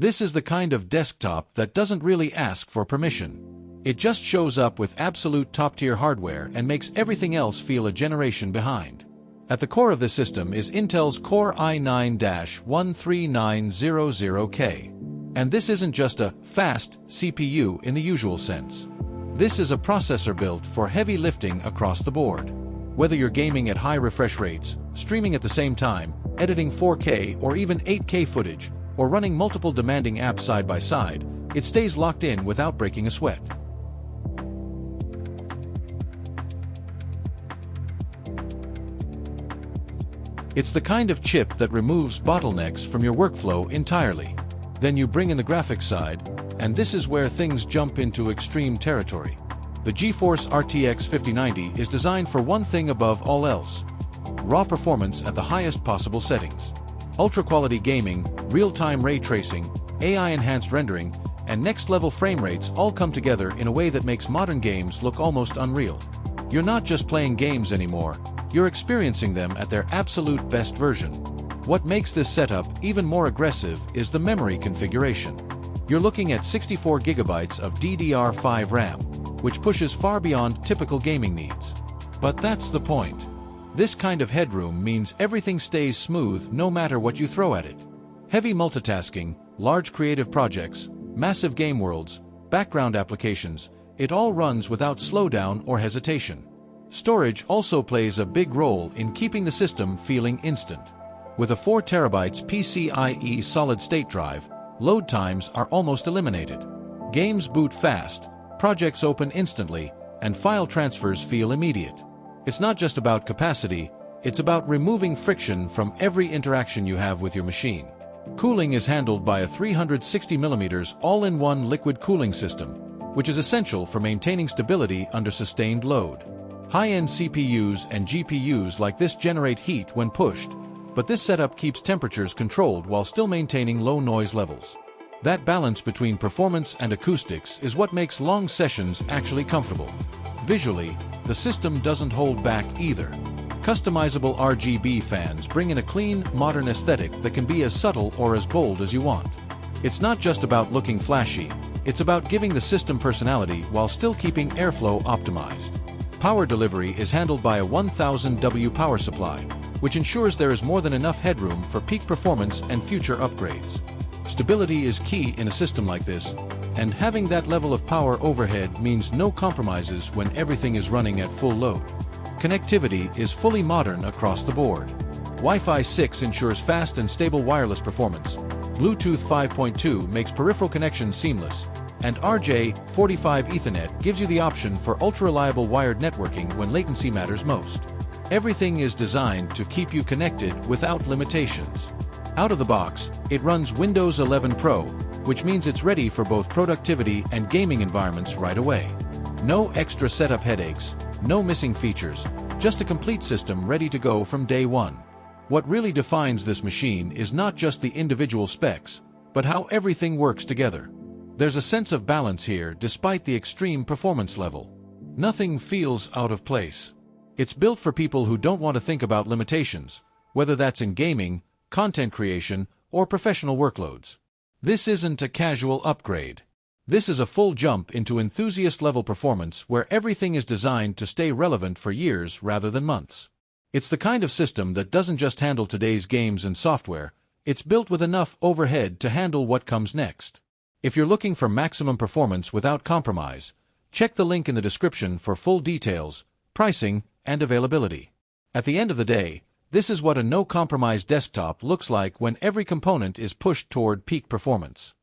This is the kind of desktop that doesn't really ask for permission. It just shows up with absolute top-tier hardware and makes everything else feel a generation behind. At the core of this system is Intel's Core i9-13900K. And this isn't just a fast CPU in the usual sense. This is a processor built for heavy lifting across the board. Whether you're gaming at high refresh rates, streaming at the same time, editing 4K or even 8K footage, or running multiple demanding apps side by side, it stays locked in without breaking a sweat. It's the kind of chip that removes bottlenecks from your workflow entirely. Then you bring in the graphics side, and this is where things jump into extreme territory. The GeForce RTX 5090 is designed for one thing above all else: raw performance at the highest possible settings. Ultra-quality gaming, real-time ray tracing, AI-enhanced rendering, and next-level frame rates all come together in a way that makes modern games look almost unreal. You're not just playing games anymore, you're experiencing them at their absolute best version. What makes this setup even more aggressive is the memory configuration. You're looking at 64 GB of DDR5 RAM, which pushes far beyond typical gaming needs. But that's the point. This kind of headroom means everything stays smooth no matter what you throw at it. Heavy multitasking, large creative projects, massive game worlds, background applications, it all runs without slowdown or hesitation. Storage also plays a big role in keeping the system feeling instant. With a 4 TB PCIe solid-state drive, load times are almost eliminated. Games boot fast, projects open instantly, and file transfers feel immediate. It's not just about capacity, it's about removing friction from every interaction you have with your machine. Cooling is handled by a 360mm all-in-one liquid cooling system, which is essential for maintaining stability under sustained load. High-end CPUs and GPUs like this generate heat when pushed, but this setup keeps temperatures controlled while still maintaining low noise levels. That balance between performance and acoustics is what makes long sessions actually comfortable. Visually, the system doesn't hold back either. Customizable RGB fans bring in a clean, modern aesthetic that can be as subtle or as bold as you want. It's not just about looking flashy, it's about giving the system personality while still keeping airflow optimized. Power delivery is handled by a 1000 W power supply, which ensures there is more than enough headroom for peak performance and future upgrades. Stability is key in a system like this, and having that level of power overhead means no compromises when everything is running at full load. Connectivity is fully modern across the board. Wi-Fi 6 ensures fast and stable wireless performance. Bluetooth 5.2 makes peripheral connections seamless, and RJ45 Ethernet gives you the option for ultra-reliable wired networking when latency matters most. Everything is designed to keep you connected without limitations. Out of the box, it runs Windows 11 Pro, which means it's ready for both productivity and gaming environments right away. No extra setup headaches, no missing features, just a complete system ready to go from day one. What really defines this machine is not just the individual specs, but how everything works together. There's a sense of balance here despite the extreme performance level. Nothing feels out of place. It's built for people who don't want to think about limitations, whether that's in gaming, content creation, or professional workloads. This isn't a casual upgrade. This is a full jump into enthusiast-level performance where everything is designed to stay relevant for years rather than months. It's the kind of system that doesn't just handle today's games and software, it's built with enough overhead to handle what comes next. If you're looking for maximum performance without compromise, check the link in the description for full details, pricing, and availability. At the end of the day, this is what a no-compromise desktop looks like when every component is pushed toward peak performance.